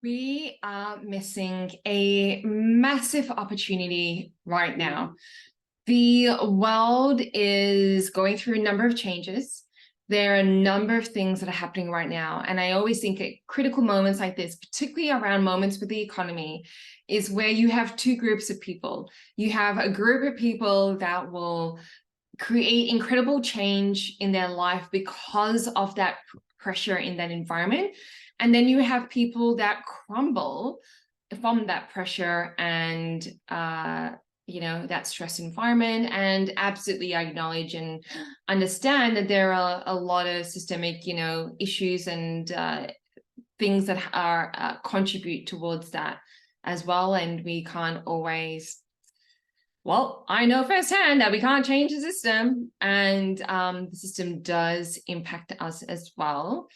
We are missing a massive opportunity right now. The world is going through a number of changes. There are a number of things that are happening right now. And I always think at critical moments like this, particularly around moments with the economy, is where you have two groups of people. You have a group of people that will create incredible change in their life because of that pressure in that environment. And then you have people that crumble from that pressure and that stress environment. And absolutely acknowledge and understand that there are a lot of systemic issues and things that are contribute towards that as well. And we can't always, well, I know firsthand that we can't change the system, and the system does impact us as well.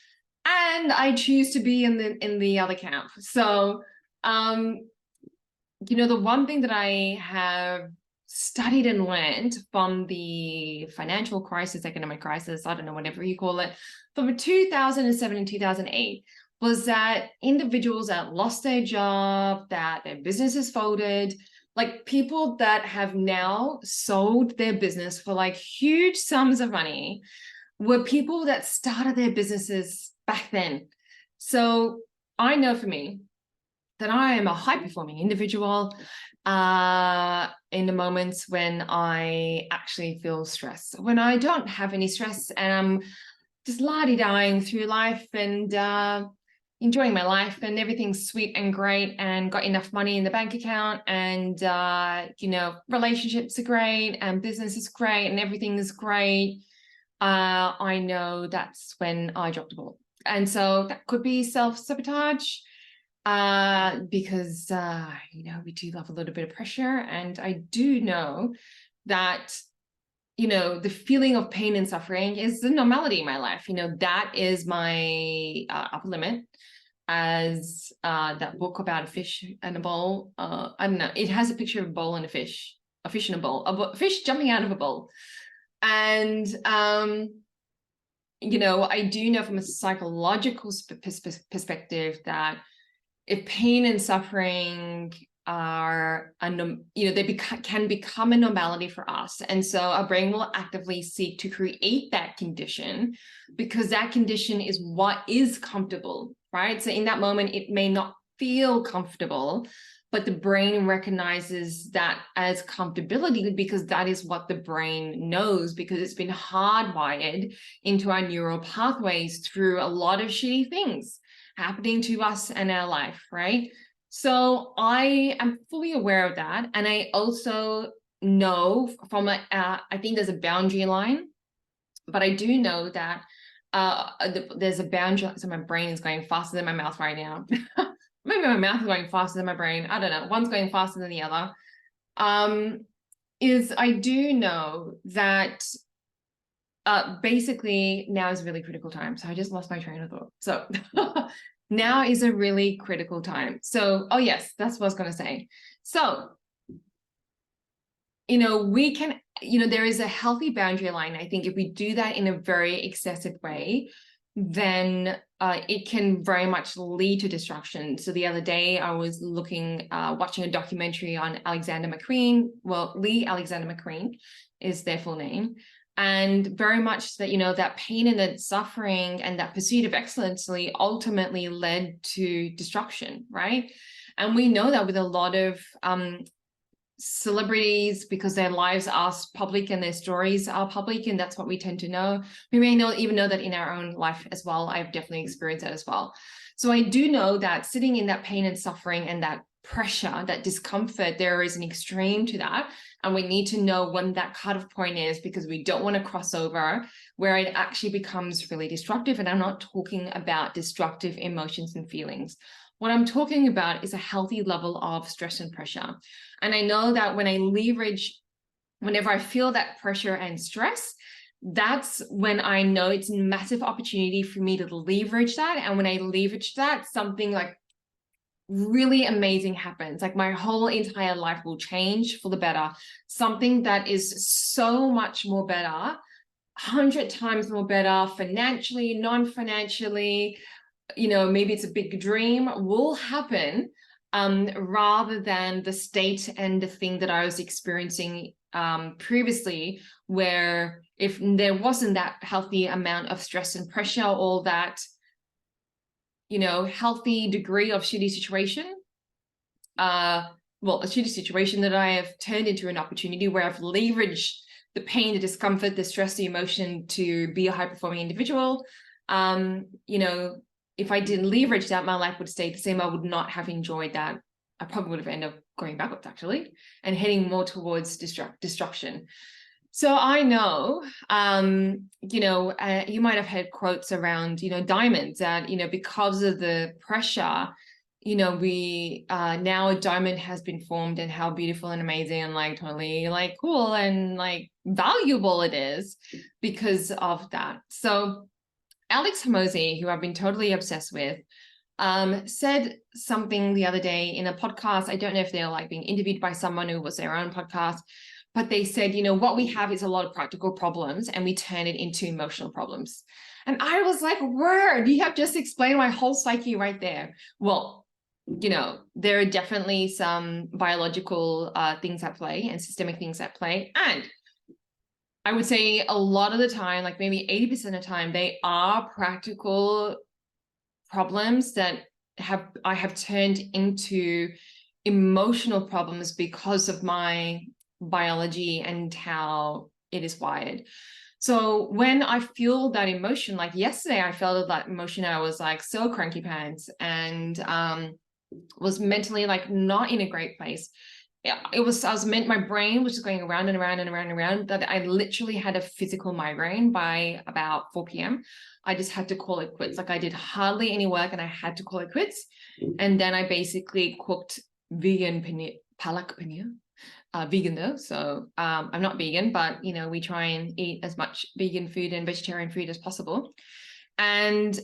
And I choose to be in the other camp. So, the one thing that I have studied and learned from the financial crisis, economic crisis, I don't know, whatever you call it, from 2007 and 2008, was that individuals that lost their job, that their businesses folded, like people that have now sold their business for like huge sums of money, were people that started their businesses back then. So I know for me that I am a high performing individual in the moments when I actually feel stress. When I don't have any stress and I'm just la-di-dying through life and enjoying my life and everything's sweet and great and got enough money in the bank account and relationships are great and business is great and everything is great, I know that's when I dropped the ball. And so that could be self-sabotage, because we do love a little bit of pressure. And I do know that the feeling of pain and suffering is the normality in my life. That is my upper limit. As that book about a fish and a bowl, I don't know, it has a picture of a bowl and a fish in a bowl, a fish jumping out of a bowl. And I do know from a psychological perspective that if pain and suffering are, can become a normality for us. And so our brain will actively seek to create that condition because that condition is what is comfortable, right? So in that moment, it may not feel comfortable, but the brain recognizes that as comfortability because that is what the brain knows, because it's been hardwired into our neural pathways through a lot of shitty things happening to us and our life, right? So I am fully aware of that. And I also know from I think there's a boundary line, but I do know that there's a boundary. So my brain is going faster than my mouth right now. Maybe my mouth is going faster than my brain. I don't know. One's going faster than the other. Is I do know that basically now is a really critical time. So I just lost my train of thought. So now is a really critical time. So, oh yes, that's what I was going to say. So, we can, there is a healthy boundary line. I think if we do that in a very excessive way, then it can very much lead to destruction. So the other day I was watching a documentary on Alexander McQueen. Well, Lee Alexander McQueen is their full name. And very much that, that pain and that suffering and that pursuit of excellence ultimately led to destruction, right? And we know that with a lot of celebrities, because their lives are public and their stories are public, and that's what we tend to know. We may even know that in our own life as well. I've definitely experienced that as well. So I do know that sitting in that pain and suffering and that pressure, that discomfort, there is an extreme to that. And we need to know when that cutoff point is, because we don't want to cross over where it actually becomes really destructive. And I'm not talking about destructive emotions and feelings. What I'm talking about is a healthy level of stress and pressure. And I know that when I leverage, whenever I feel that pressure and stress, that's when I know it's a massive opportunity for me to leverage that. And when I leverage that, something like really amazing happens. Like my whole entire life will change for the better. Something that is so much more better, 100 times more better, financially, non-financially, maybe it's a big dream, will happen, rather than the state and the thing that I was experiencing previously, where if there wasn't that healthy amount of stress and pressure, all that, healthy degree of shitty situation, a shitty situation that I have turned into an opportunity where I've leveraged the pain, the discomfort, the stress, the emotion to be a high-performing individual. If I didn't leverage that, my life would stay the same. I would not have enjoyed that. I probably would have ended up going backwards, actually, and heading more towards destruction. So I know, you might have heard quotes around, diamonds, that, because of the pressure, we now a diamond has been formed, and how beautiful and amazing and like totally like cool and like valuable it is because of that. So Alex Hormozi, who I've been totally obsessed with, said something the other day in a podcast. I don't know if they're like being interviewed by someone who was their own podcast, but they said, what we have is a lot of practical problems and we turn it into emotional problems. And I was like, word, you have just explained my whole psyche right there. Well, there are definitely some biological things at play and systemic things at play. And I would say a lot of the time, like maybe 80% of the time, they are practical problems that I have turned into emotional problems because of my biology and how it is wired. So when I feel that emotion, like yesterday, I felt that emotion, I was like so cranky pants and was mentally like not in a great place. My brain was just going around and around and around and around, that I literally had a physical migraine by about 4 p.m. I just had to call it quits. Like I did hardly any work and I had to call it quits. And then I basically cooked vegan palak paneer. Vegan though, so I'm not vegan, but we try and eat as much vegan food and vegetarian food as possible. And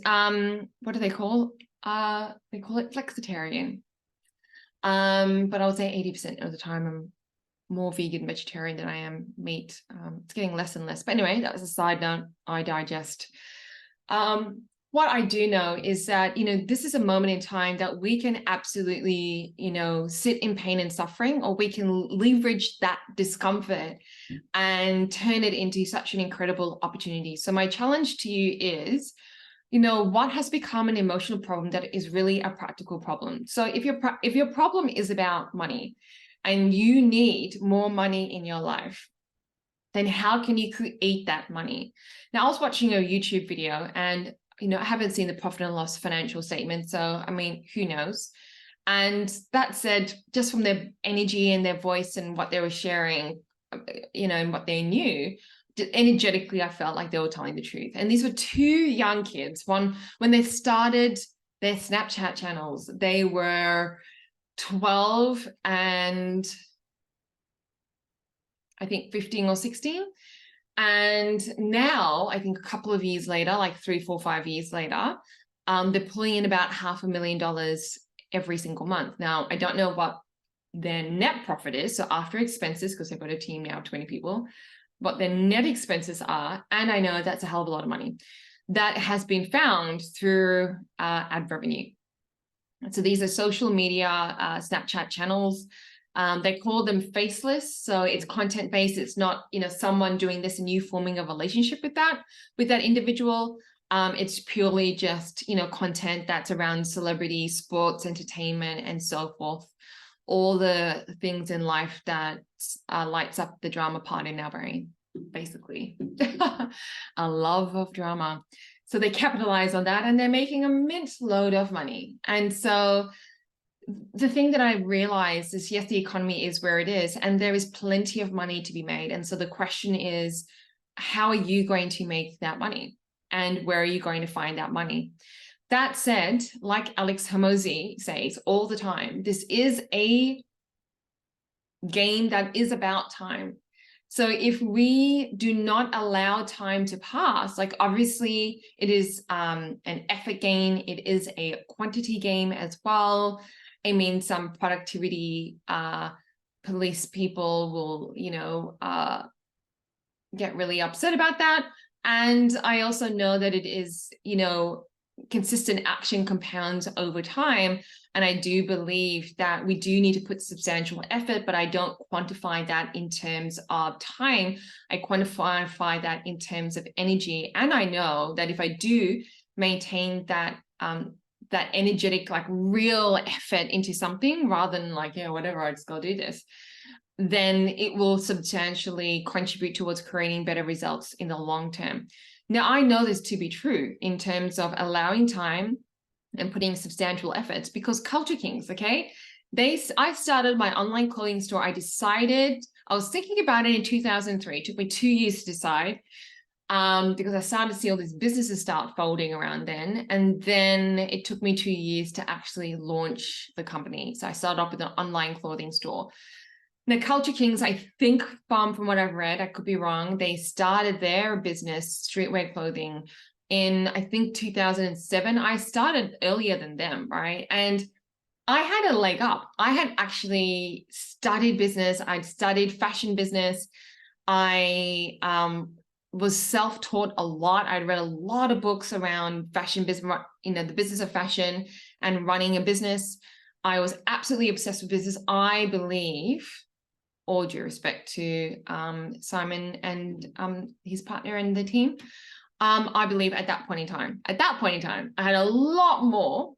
what do they call? They call it flexitarian. But I would say 80% of the time I'm more vegan vegetarian than I am meat. It's getting less and less. But anyway, that was a side note. I digest. What I do know is that, this is a moment in time that we can absolutely, sit in pain and suffering, or we can leverage that discomfort and turn it into such an incredible opportunity. So my challenge to you is, what has become an emotional problem that is really a practical problem? So if your problem is about money and you need more money in your life, then how can you create that money? Now, I was watching a YouTube video and, I haven't seen the profit and loss financial statement. So, I mean, who knows? And that said, just from their energy and their voice and what they were sharing, and what they knew, energetically, I felt like they were telling the truth. And these were two young kids. One, when they started their Snapchat channels, they were 12 and I think 15 or 16. And now, I think a couple of years later, like 3, 4, 5 years later, they're pulling in about $500,000 every single month. Now, I don't know what their net profit is. So after expenses, because they've got a team now of 20 people, what their net expenses are. And I know that's a hell of a lot of money that has been found through ad revenue. So these are social media, Snapchat channels. They call them faceless. So it's content-based. It's not, someone doing this and you forming a relationship with that individual. It's purely just, content that's around celebrity, sports, entertainment, and so forth. All the things in life that lights up the drama part in our brain, basically. A love of drama. So they capitalize on that and they're making a mint load of money. And so the thing that I realized is, yes, the economy is where it is, and there is plenty of money to be made. And so the question is, how are you going to make that money? And where are you going to find that money? That said, like Alex Hormozi says all the time, this is a game that is about time. So if we do not allow time to pass, like obviously it is an effort gain, it is a quantity game as well. I mean, some productivity police people will, get really upset about that. And I also know that it is, consistent action compounds over time. And I do believe that we do need to put substantial effort, but I don't quantify that in terms of time. I quantify that in terms of energy. And I know that if I do maintain that, that energetic, like real effort into something rather than like, yeah, whatever, I just go do this, then it will substantially contribute towards creating better results in the long term. Now, I know this to be true in terms of allowing time and putting substantial efforts, because Culture Kings, okay, I started my online clothing store. I was thinking about it in 2003. It took me 2 years to decide, because I started to see all these businesses start folding around then. And then it took me 2 years to actually launch the company. So I started off with an online clothing store. Now, Culture Kings, I think from what I've read, I could be wrong, they started their business, streetwear clothing, in, I think, 2007. I started earlier than them, right? And I had a leg up. I had actually studied business. I'd studied fashion business. I was self-taught a lot. I'd read a lot of books around fashion business, you know, the business of fashion and running a business. I was absolutely obsessed with business. I believe, all due respect to Simon and his partner and the team, I believe at that point in time, I had a lot more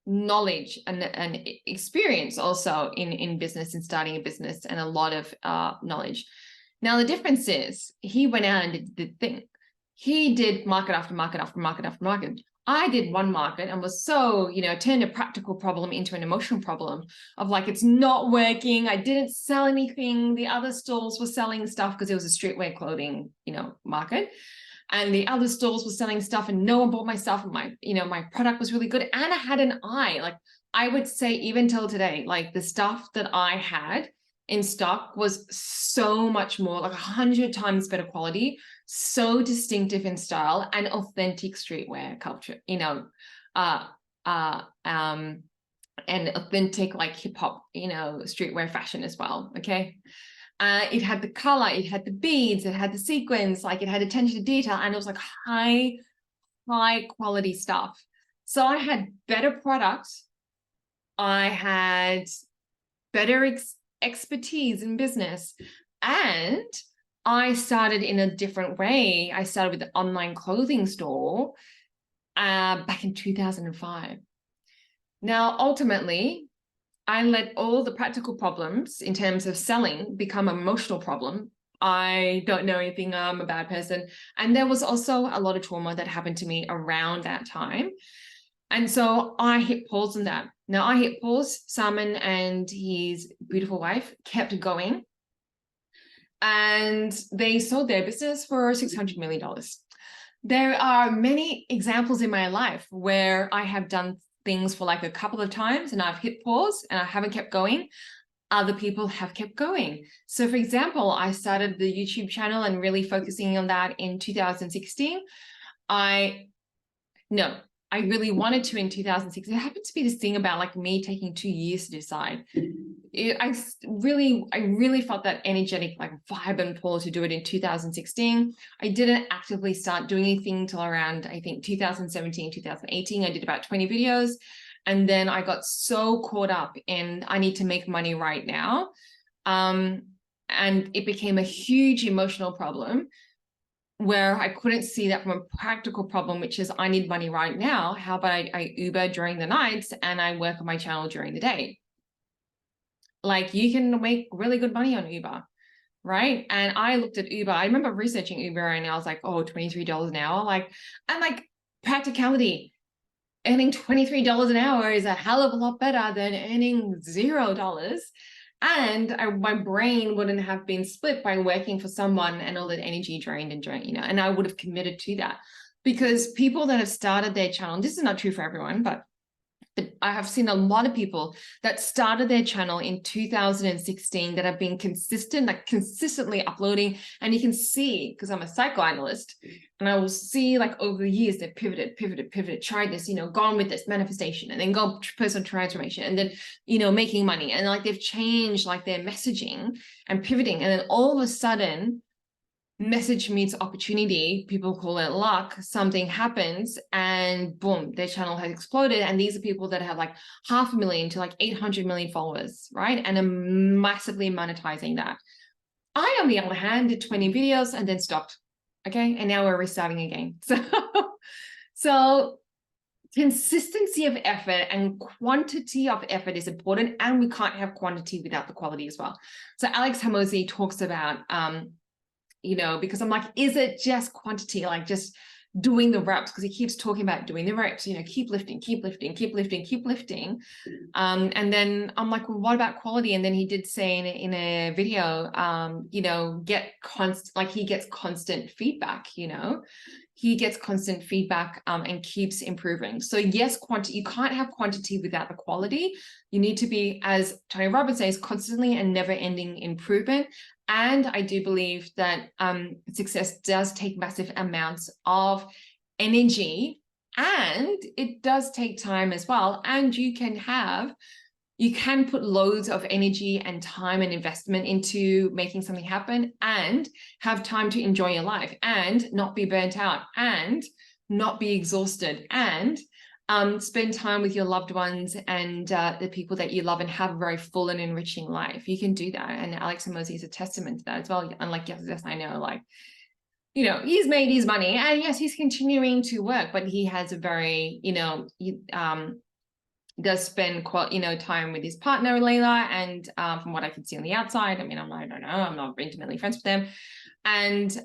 knowledge and experience also in business and starting a business, and a lot of knowledge. Now, the difference is he went out and did the thing. He did market after market after market after market. I did one market and was so, you know, turned a practical problem into an emotional problem of like, it's not working. I didn't sell anything. The other stalls were selling stuff because it was a streetwear clothing, you know, market. And the other stalls were selling stuff and no one bought my stuff. And my, you know, my product was really good. And I had an eye, like I would say even till today, like the stuff that I had in stock was so much more, like 100 times better quality, so distinctive in style, and authentic streetwear culture, you know, and authentic like hip hop, you know, streetwear fashion as well. Okay. It had the color, it had the beads, it had the sequins, like it had attention to detail, and it was like high quality stuff. So I had better products. I had better expertise in business, and I started in a different way. I started with the online clothing store back in 2005. Now, ultimately, I let all the practical problems in terms of selling become an emotional problem. I don't know anything. I'm a bad person. And there was also a lot of trauma that happened to me around that time. And so I hit pause on that. Now I hit pause. Simon and his beautiful wife kept going, and they sold their business for $600 million. There are many examples in my life where I have done things for like a couple of times and I've hit pause and I haven't kept going. Other people have kept going. So for example, I started the YouTube channel and really focusing on that in 2016. I really wanted to in 2006. It happened to be this thing about like me taking 2 years to decide. I really felt that energetic like vibe and pull to do it in 2016. I didn't actively start doing anything until around, I think, 2017, 2018. I did about 20 videos. And then I got so caught up in I need to make money right now. And it became a huge emotional problem, where I couldn't see that from a practical problem, which is I need money right now. How about I Uber during the nights and I work on my channel during the day? Like you can make really good money on Uber, right? And I looked at Uber. I remember researching Uber and I was like, oh, $23 an hour. Like, and like practicality, earning $23 an hour is a hell of a lot better than earning $0. And my brain wouldn't have been split by working for someone and all that energy drained, you know, and I would have committed to that. Because people that have started their channel, and this is not true for everyone, but I have seen a lot of people that started their channel in 2016 that have been consistent, like consistently uploading. And you can see, because I'm a psychoanalyst, and I will see like over the years, they've pivoted, tried this, you know, gone with this manifestation and then gone personal transformation and then, you know, making money. And like they've changed like their messaging and pivoting. And then all of a sudden, message meets opportunity, people call it luck, something happens and boom, their channel has exploded. And these are people that have like 500,000 to like 800 million followers, right? And are massively monetizing that. I, on the other hand, did 20 videos and then stopped. Okay. And now we're restarting again. So consistency of effort and quantity of effort is important. And we can't have quantity without the quality as well. So Alex Hormozi talks about, because I'm like, is it just quantity, like just doing the reps? Because he keeps talking about doing the reps, keep lifting, keep lifting, keep lifting, keep lifting. And then I'm like, well, what about quality? And then he did say in a video, he gets constant feedback, he gets constant feedback and keeps improving. So yes, you can't have quantity without the quality. You need to be, as Tony Robbins says, constantly and never ending improvement. And I do believe that success does take massive amounts of energy, and it does take time as well. And you can put loads of energy and time and investment into making something happen and have time to enjoy your life and not be burnt out and not be exhausted and spend time with your loved ones and the people that you love and have a very full and enriching life. You can do that. And Alex Hormozi is a testament to that as well. Unlike, yes, I know, like, he's made his money and yes, he's continuing to work, but he has a very, does spend time with his partner, Layla. And from what I can see on the outside, I don't know, I'm not intimately friends with them. And,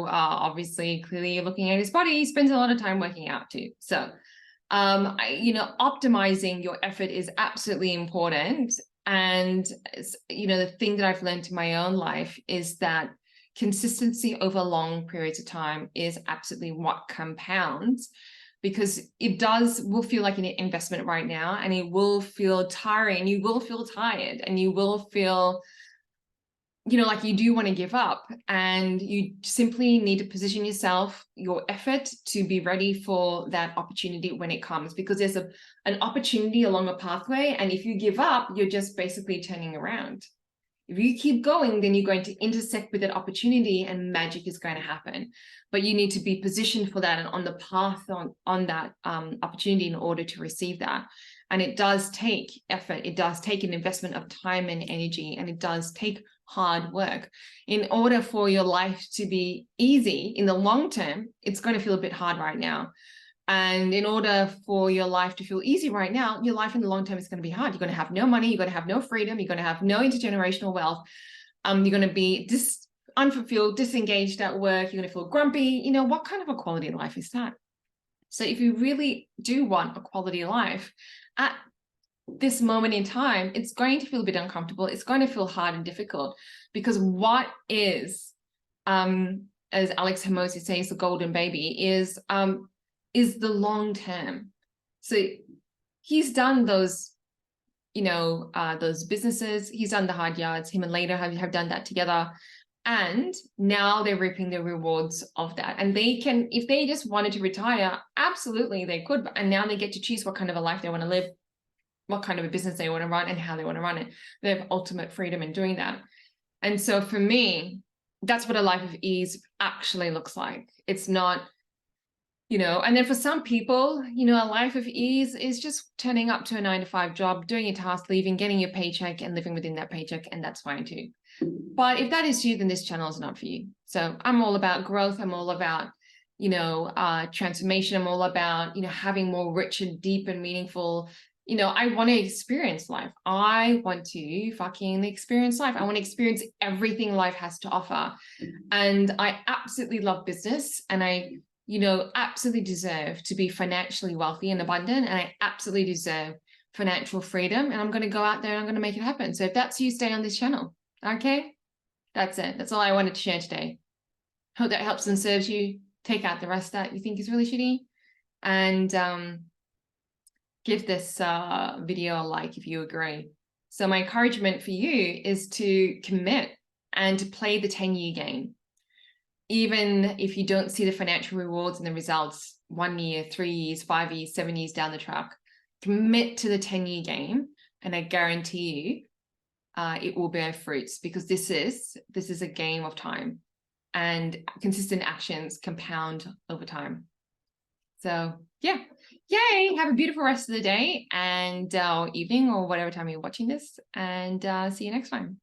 obviously, clearly looking at his body, he spends a lot of time working out too. So, optimizing your effort is absolutely important. And, the thing that I've learned in my own life is that consistency over long periods of time is absolutely what compounds, because will feel like an investment right now, and it will feel tiring, you will feel tired, and you will feel like you do want to give up, and you simply need to position yourself, your effort, to be ready for that opportunity when it comes, because there's an opportunity along a pathway, and if you give up, you're just basically turning around. If you keep going, then you're going to intersect with that opportunity and magic is going to happen. But you need to be positioned for that and on the path on that opportunity in order to receive that. And it does take effort. It does take an investment of time and energy, and it does take hard work. In order for your life to be easy in the long term, it's going to feel a bit hard right now. And in order for your life to feel easy right now, your life in the long term is going to be hard. You're going to have no money. You're going to have no freedom. You're going to have no intergenerational wealth. You're going to be unfulfilled, disengaged at work. You're going to feel grumpy. What kind of a quality of life is that? So if you really do want a quality life at this moment in time, it's going to feel a bit uncomfortable. It's going to feel hard and difficult, because what is, as Alex Hormozi says, the golden baby is the long term. So he's done those, those businesses. He's done the hard yards. Him and Leda have done that together. And now they're reaping the rewards of that. And they can, if they just wanted to retire, absolutely they could. And now they get to choose what kind of a life they want to live, what kind of a business they want to run, and how they want to run it. They have ultimate freedom in doing that. And so for me, that's what a life of ease actually looks like. It's not, and then for some people, a life of ease is just turning up to a 9-to-5 job, doing your task, leaving, getting your paycheck and living within that paycheck. And that's fine too. But if that is you, then this channel is not for you. So I'm all about growth. I'm all about, transformation. I'm all about, having more rich and deep and meaningful, I want to experience life. I want to fucking experience life. I want to experience everything life has to offer. And I absolutely love business, and I absolutely deserve to be financially wealthy and abundant. And I absolutely deserve financial freedom. And I'm going to go out there and I'm going to make it happen. So if that's you, stay on this channel. Okay. That's it. That's all I wanted to share today. Hope that helps and serves you. Take out the rest that you think is really shitty, and give this video a like if you agree. So my encouragement for you is to commit and to play the 10-year game. Even if you don't see the financial rewards and the results 1 year, 3 years, 5 years, 7 years down the track, commit to the 10-year game. And I guarantee you it will bear fruits, because this is a game of time, and consistent actions compound over time. So yeah, yay, have a beautiful rest of the day and evening, or whatever time you're watching this, and see you next time.